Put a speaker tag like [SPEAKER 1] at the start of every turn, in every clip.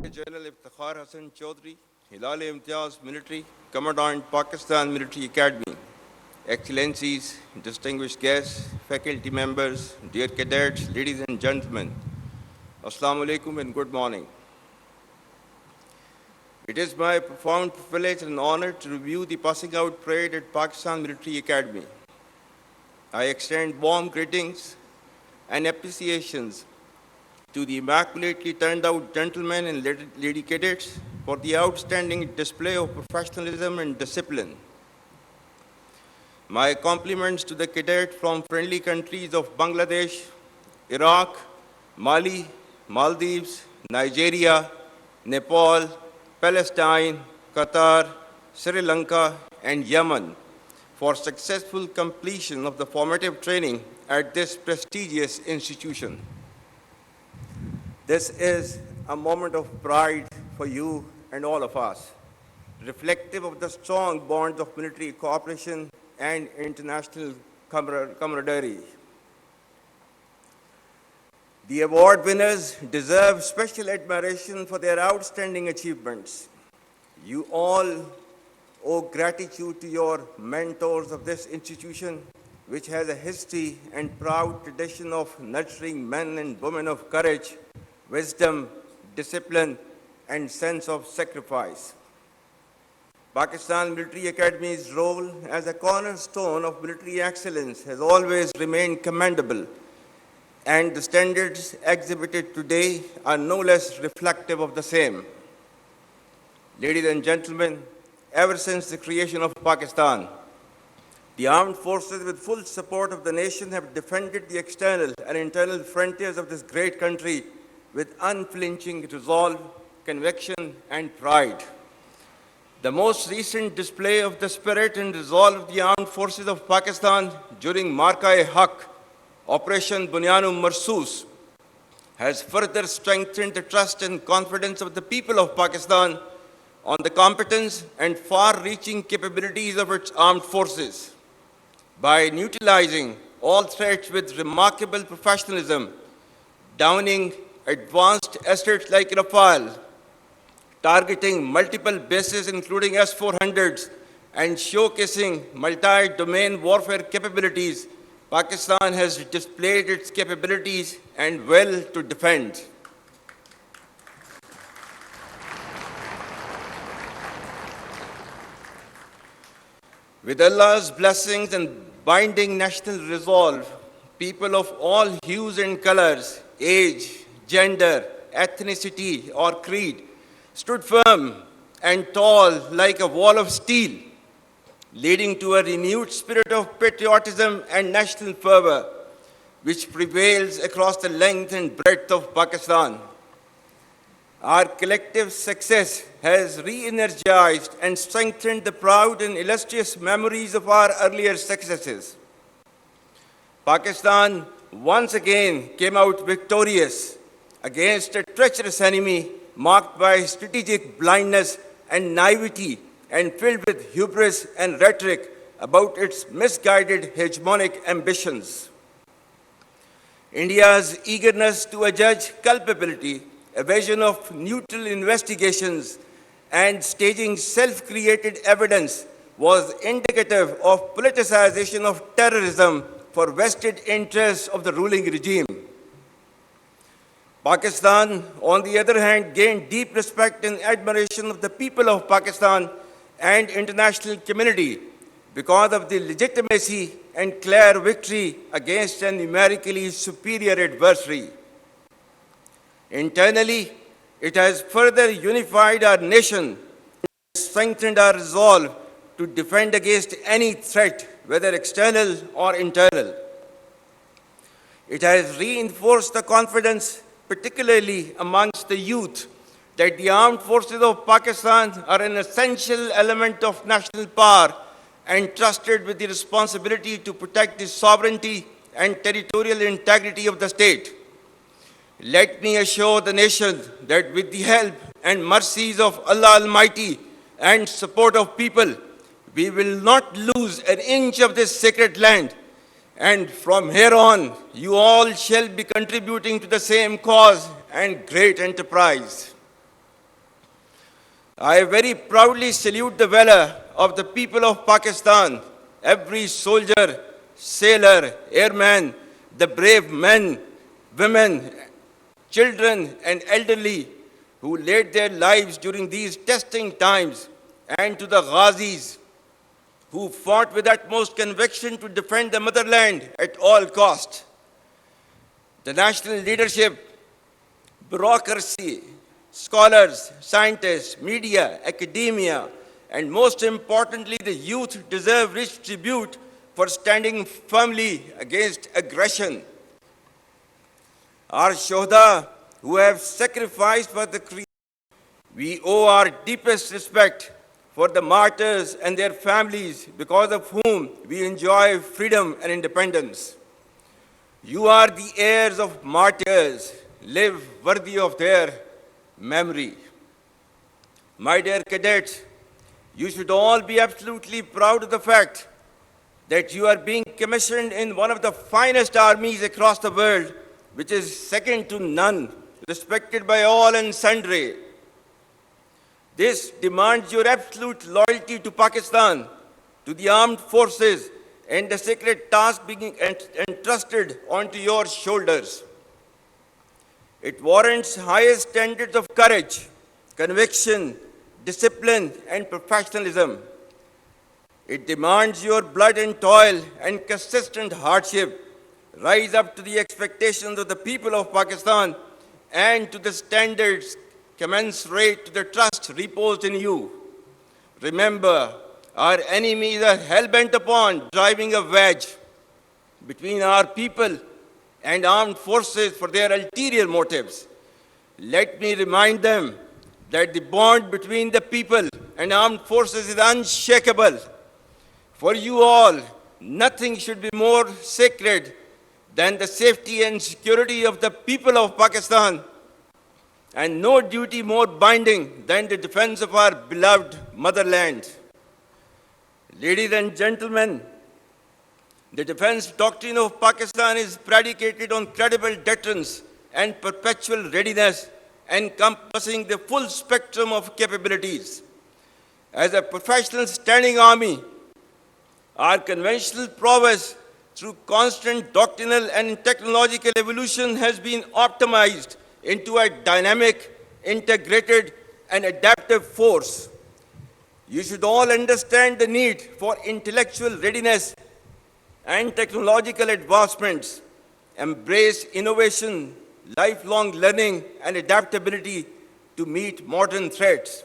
[SPEAKER 1] General Iftikhar Hassan Chaudhry, Hilal Imtiaz Military, Commandant Pakistan Military Academy, Excellencies, distinguished guests, faculty members, dear cadets, ladies and gentlemen, Assalamu alaikum and good morning. It is my profound privilege and honor to review the passing out parade at Pakistan Military Academy. I extend warm greetings and appreciations to the immaculately turned out gentlemen and lady cadets for the outstanding display of professionalism and discipline. My compliments to the cadets from friendly countries of Bangladesh, Iraq, Mali, Maldives, Nigeria, Nepal, Palestine, Qatar, Sri Lanka, and Yemen for successful completion of the formative training at this prestigious institution. This is a moment of pride for you and all of us, reflective of the strong bonds of military cooperation and international camaraderie. The award winners deserve special admiration for their outstanding achievements. You all owe gratitude to your mentors of this institution, which has a history and proud tradition of nurturing men and women of courage, wisdom, discipline, and sense of sacrifice. Pakistan Military Academy's role as a cornerstone of military excellence has always remained commendable, and the standards exhibited today are no less reflective of the same. Ladies and gentlemen, ever since the creation of Pakistan, the armed forces with full support of the nation have defended the external and internal frontiers of this great country with unflinching resolve, conviction, and pride. The most recent display of the spirit and resolve of the armed forces of Pakistan during Marka-e-Haq, Operation Bunyan-e Marsus, has further strengthened the trust and confidence of the people of Pakistan on the competence and far-reaching capabilities of its armed forces. By neutralizing all threats with remarkable professionalism, downing advanced assets like Rafale, targeting multiple bases including S-400s, and showcasing multi-domain warfare capabilities, Pakistan has displayed its capabilities and will to defend. With Allah's blessings and binding national resolve, people of all hues and colors, age, gender, ethnicity, or creed stood firm and tall like a wall of steel, leading to a renewed spirit of patriotism and national fervor, which prevails across the length and breadth of Pakistan. Our collective success has re-energized and strengthened the proud and illustrious memories of our earlier successes. Pakistan once again came out victorious against a treacherous enemy marked by strategic blindness and naivety and filled with hubris and rhetoric about its misguided hegemonic ambitions. India's eagerness to adjudge culpability, evasion of neutral investigations, and staging self-created evidence was indicative of politicization of terrorism for vested interests of the ruling regime. Pakistan, on the other hand, gained deep respect and admiration of the people of Pakistan and international community because of the legitimacy and clear victory against a numerically superior adversary. Internally, it has further unified our nation and strengthened our resolve to defend against any threat, whether external or internal. It has reinforced the confidence, particularly amongst the youth, that the armed forces of Pakistan are an essential element of national power and trusted with the responsibility to protect the sovereignty and territorial integrity of the state. Let me assure the nation that with the help and mercies of Allah Almighty and support of people, we will not lose an inch of this sacred land. And from here on, you all shall be contributing to the same cause and great enterprise. I very proudly salute the valor of the people of Pakistan, every soldier, sailor, airman, the brave men, women, children, and elderly who laid their lives during these testing times, and to the Ghazis who fought with utmost conviction to defend the motherland at all cost. The national leadership, bureaucracy, scholars, scientists, media, academia, and most importantly, the youth deserve rich tribute for standing firmly against aggression. Our Shohda, who have sacrificed for the creed, we owe our deepest respect for the martyrs and their families, because of whom we enjoy freedom and independence. You are the heirs of martyrs. Live worthy of their memory. My dear cadets, you should all be absolutely proud of the fact that you are being commissioned in one of the finest armies across the world, which is second to none, respected by all and sundry. This demands your absolute loyalty to Pakistan, to the armed forces, and the sacred task being entrusted onto your shoulders. It warrants highest standards of courage, conviction, discipline, and professionalism. It demands your blood and toil and consistent hardship rise up to the expectations of the people of Pakistan and to the standards commensurate to the trust reposed in you. Remember, our enemies are hell-bent upon driving a wedge between our people and armed forces for their ulterior motives. Let me remind them that the bond between the people and armed forces is unshakable. For you all, nothing should be more sacred than the safety and security of the people of Pakistan, and no duty more binding than the defense of our beloved motherland. Ladies and gentlemen, the defense doctrine of Pakistan is predicated on credible deterrence and perpetual readiness, encompassing the full spectrum of capabilities. As a professional standing army, our conventional prowess through constant doctrinal and technological evolution has been optimized into a dynamic, integrated, and adaptive force. You should all understand the need for intellectual readiness and technological advancements, embrace innovation, lifelong learning, and adaptability to meet modern threats.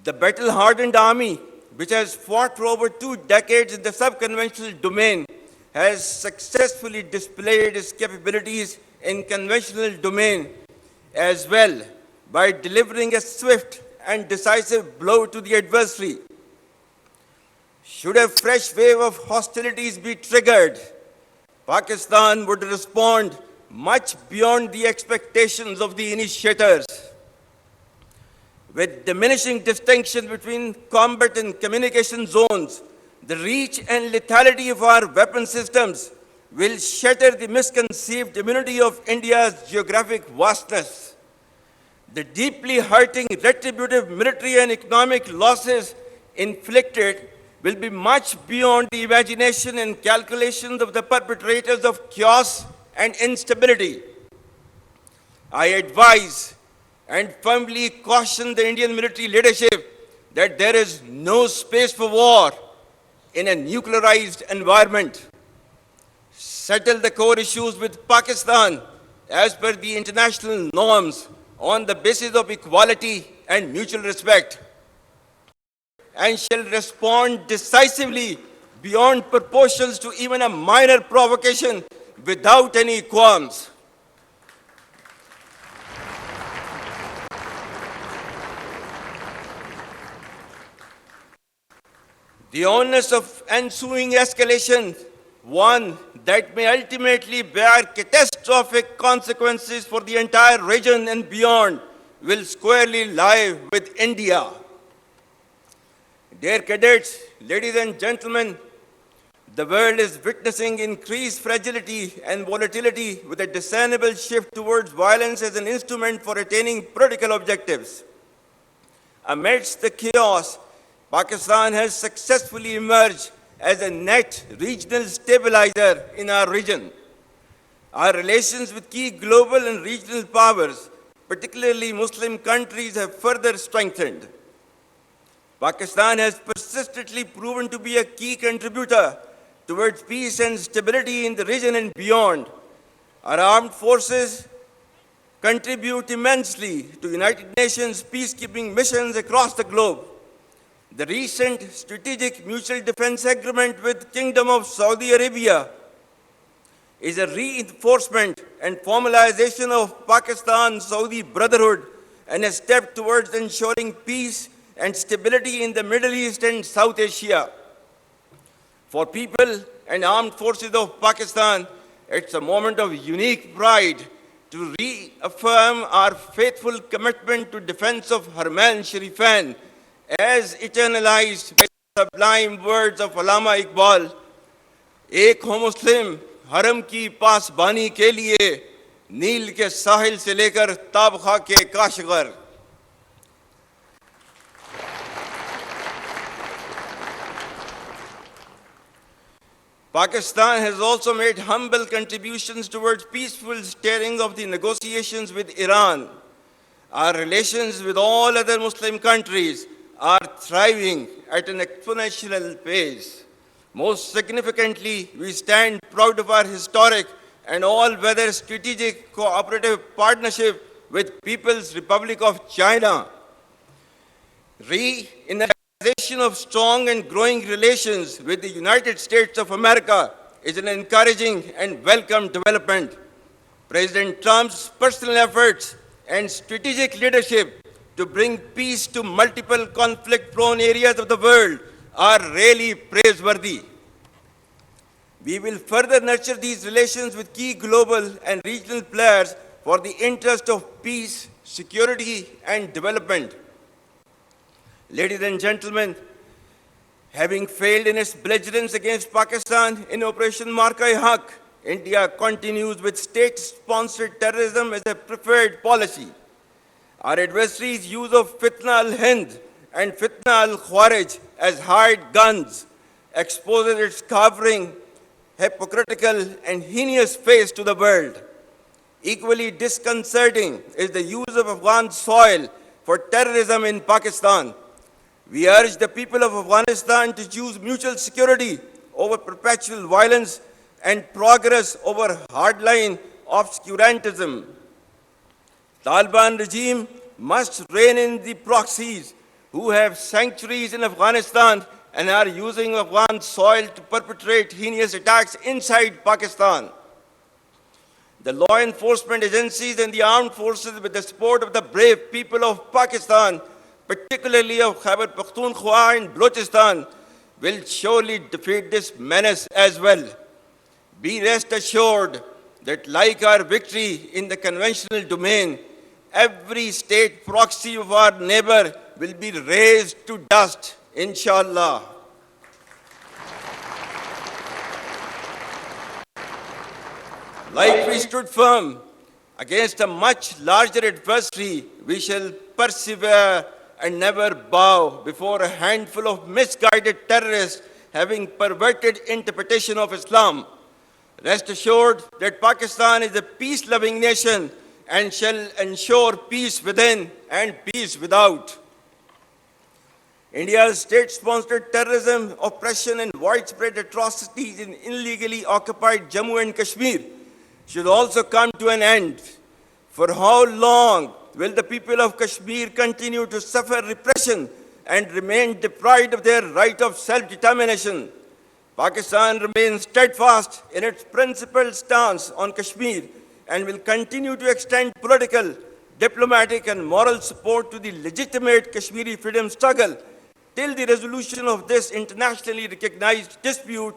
[SPEAKER 1] The battle-hardened army, which has fought for over 2 decades in the sub-conventional domain, has successfully displayed its capabilities in conventional domain as well by delivering a swift and decisive blow to the adversary. Should a fresh wave of hostilities be triggered, Pakistan would respond much beyond the expectations of the initiators. With diminishing distinction between combat and communication zones, the reach and lethality of our weapon systems will shatter the misconceived immunity of India's geographic vastness. The deeply hurting retributive military and economic losses inflicted will be much beyond the imagination and calculations of the perpetrators of chaos and instability. I advise and firmly caution the Indian military leadership that there is no space for war in a nuclearized environment. Settle the core issues with Pakistan as per the international norms on the basis of equality and mutual respect, and shall respond decisively beyond proportions to even a minor provocation without any qualms. The onus of ensuing escalation, one that may ultimately bear catastrophic consequences for the entire region and beyond, will squarely lie with India. Dear cadets, ladies and gentlemen, the world is witnessing increased fragility and volatility with a discernible shift towards violence as an instrument for attaining political objectives. Amidst the chaos, Pakistan has successfully emerged as a net regional stabilizer in our region. Our relations with key global and regional powers, particularly Muslim countries, have further strengthened. Pakistan has persistently proven to be a key contributor towards peace and stability in the region and beyond. Our armed forces contribute immensely to United Nations peacekeeping missions across the globe. The recent strategic mutual defense agreement with Kingdom of Saudi Arabia is a reinforcement and formalization of Pakistan-Saudi brotherhood and a step towards ensuring peace and stability in the Middle East and South Asia. For people and armed forces of Pakistan, it's a moment of unique pride to reaffirm our faithful commitment to defense of Haramain Sharifan as eternalized by the sublime words of Allama Iqbal, एक हो मुस्लिम हरम की पासबानी के लिए नील के साहिल से लेकर ताबखा के Kashgar. Pakistan has also made humble contributions towards peaceful steering of the negotiations with Iran. Our relations with all other Muslim countries are thriving at an exponential pace. Most significantly, we stand proud of our historic and all-weather strategic cooperative partnership with People's Republic of China. Re-energization of strong and growing relations with the United States of America is an encouraging and welcome development. President Trump's personal efforts and strategic leadership to bring peace to multiple conflict-prone areas of the world are really praiseworthy. We will further nurture these relations with key global and regional players for the interest of peace, security, and development. Ladies and gentlemen, having failed in its belligerence against Pakistan in Operation Marka-e-Haq, India continues with state-sponsored terrorism as a preferred policy. Our adversaries' use of Fitna al-Hind and Fitna al-Khawarij as hired guns exposes its cowering, hypocritical, and heinous face to the world. Equally disconcerting is the use of Afghan soil for terrorism in Pakistan. We urge the people of Afghanistan to choose mutual security over perpetual violence and progress over hardline obscurantism. Taliban regime must rein in the proxies who have sanctuaries in Afghanistan and are using Afghan soil to perpetrate heinous attacks inside Pakistan. The law enforcement agencies and the armed forces, with the support of the brave people of Pakistan, particularly of Khyber Pakhtunkhwa and Balochistan, will surely defeat this menace as well. Be rest assured that, like our victory in the conventional domain, every state proxy of our neighbor will be razed to dust, inshallah. Like we stood firm against a much larger adversary, we shall persevere and never bow before a handful of misguided terrorists having perverted interpretation of Islam. Rest assured that Pakistan is a peace-loving nation and shall ensure peace within and peace without. India's state-sponsored terrorism, oppression, and widespread atrocities in illegally occupied Jammu and Kashmir should also come to an end. For how long will the people of Kashmir continue to suffer repression and remain deprived of their right of self-determination? Pakistan remains steadfast in its principled stance on Kashmir and will continue to extend political, diplomatic, and moral support to the legitimate Kashmiri freedom struggle till the resolution of this internationally recognized dispute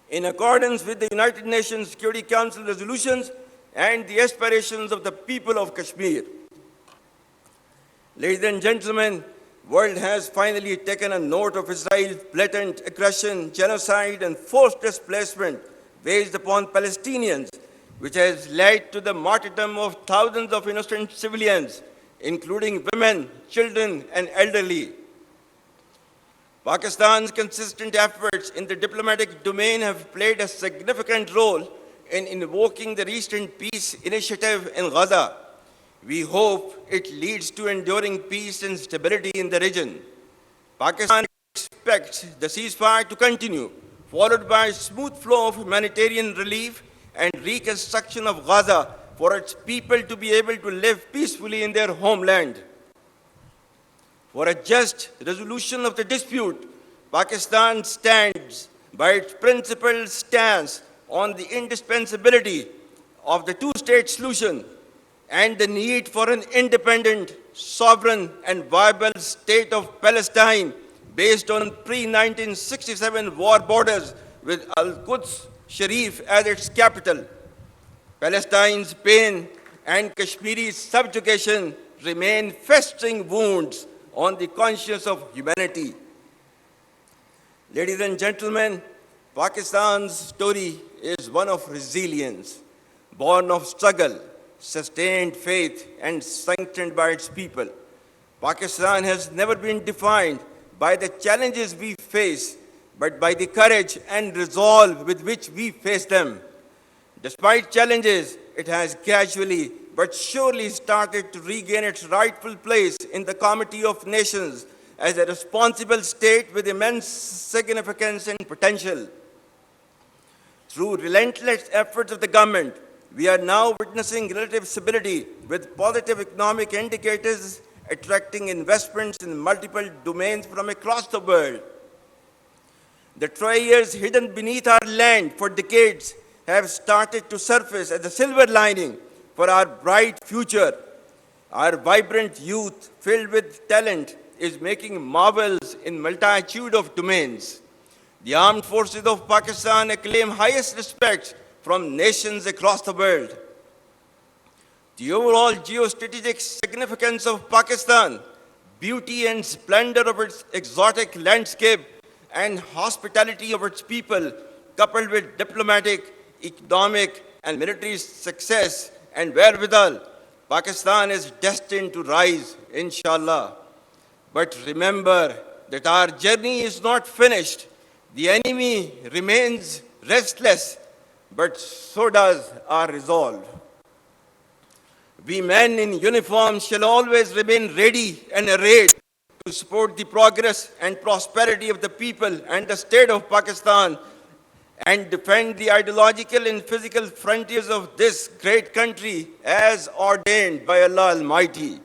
[SPEAKER 1] in accordance with the United Nations Security Council resolutions and the aspirations of the people of Kashmir. Ladies and gentlemen, the world has finally taken a note of Israel's blatant aggression, genocide, and forced displacement waged upon Palestinians, which has led to the martyrdom of thousands of innocent civilians, including women, children, and elderly. Pakistan's consistent efforts in the diplomatic domain have played a significant role in invoking the recent peace initiative in Gaza. We hope it leads to enduring peace and stability in the region. Pakistan expects the ceasefire to continue, followed by a smooth flow of humanitarian relief and reconstruction of Gaza for its people to be able to live peacefully in their homeland. For a just resolution of the dispute, Pakistan stands by its principled stance on the indispensability of the two-state solution and the need for an independent, sovereign, and viable state of Palestine based on pre-1967 war borders with Al-Quds Sharif as its capital. Palestine's pain and Kashmiri's subjugation remain festering wounds on the conscience of humanity. Ladies and gentlemen, Pakistan's story is one of resilience, born of struggle, sustained faith, and strengthened by its people. Pakistan has never been defined by the challenges we face, but by the courage and resolve with which we face them. Despite challenges, it has gradually but surely started to regain its rightful place in the Committee of Nations as a responsible state with immense significance and potential. Through relentless efforts of the government, we are now witnessing relative stability with positive economic indicators attracting investments in multiple domains from across the world. The treasures hidden beneath our land for decades have started to surface as a silver lining for our bright future. Our vibrant youth, filled with talent, is making marvels in multitude of domains. The armed forces of Pakistan acclaim highest respect from nations across the world. The overall geostrategic significance of Pakistan, beauty and splendor of its exotic landscape, and hospitality of its people, coupled with diplomatic, economic, and military success and wherewithal, Pakistan is destined to rise, inshallah. But remember that our journey is not finished. The enemy remains restless, but so does our resolve. We men in uniform shall always remain ready and arrayed to support the progress and prosperity of the people and the state of Pakistan and defend the ideological and physical frontiers of this great country as ordained by Allah Almighty.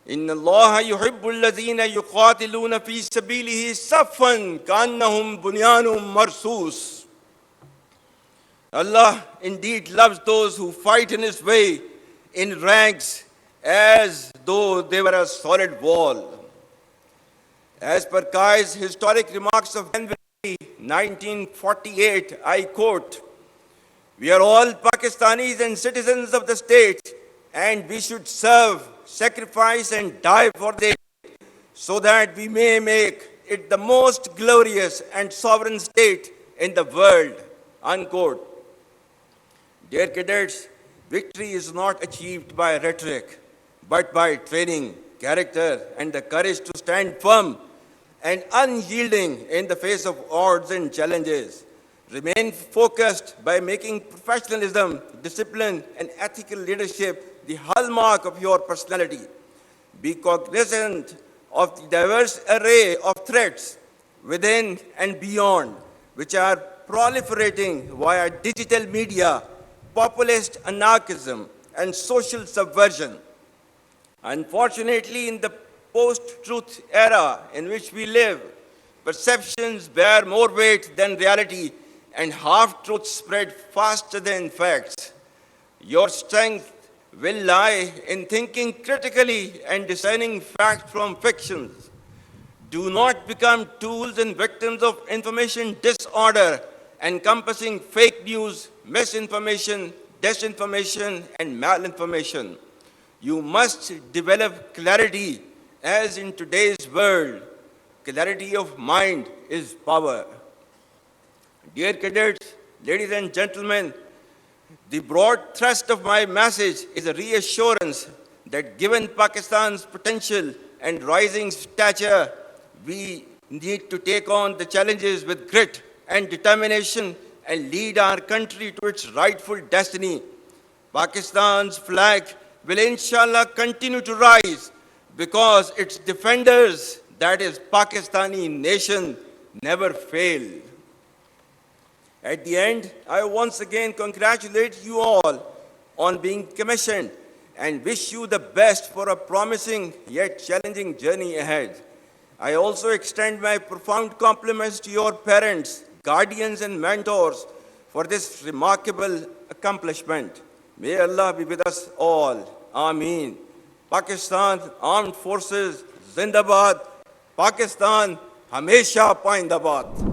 [SPEAKER 1] إن الله يحب الذين يقاتلون في سبيله صفا كأنهم بنيان مرصوص. Allah indeed loves those who fight in His way in ranks as though they were a solid wall. As per Kai's historic remarks of January 1948, I quote, "We are all Pakistanis and citizens of the state, and we should serve, sacrifice, and die for it, so that we may make it the most glorious and sovereign state in the world." Unquote. Dear cadets, victory is not achieved by rhetoric, but by training, character, and the courage to stand firm and unyielding in the face of odds and challenges. Remain focused by making professionalism, discipline, and ethical leadership the hallmark of your personality. Be cognizant of the diverse array of threats within and beyond, which are proliferating via digital media, populist anarchism, and social subversion. Unfortunately, in the post-truth era in which we live, perceptions bear more weight than reality, and half-truths spread faster than facts. Your strength will lie in thinking critically and discerning fact from fictions. Do not become tools and victims of information disorder, encompassing fake news, misinformation, disinformation, and malinformation. You must develop clarity, as in today's world, clarity of mind is power. Dear cadets, ladies and gentlemen, the broad thrust of my message is a reassurance that given Pakistan's potential and rising stature, we need to take on the challenges with grit and determination and lead our country to its rightful destiny. Pakistan's flag will inshallah continue to rise because its defenders, that is Pakistani nation, never fail. At the end, I once again congratulate you all on being commissioned and wish you the best for a promising yet challenging journey ahead. I also extend my profound compliments to your parents, guardians, and mentors for this remarkable accomplishment. May Allah be with us all. Ameen. Pakistan Armed Forces, Zindabad. Pakistan, Hamesha Paindabad.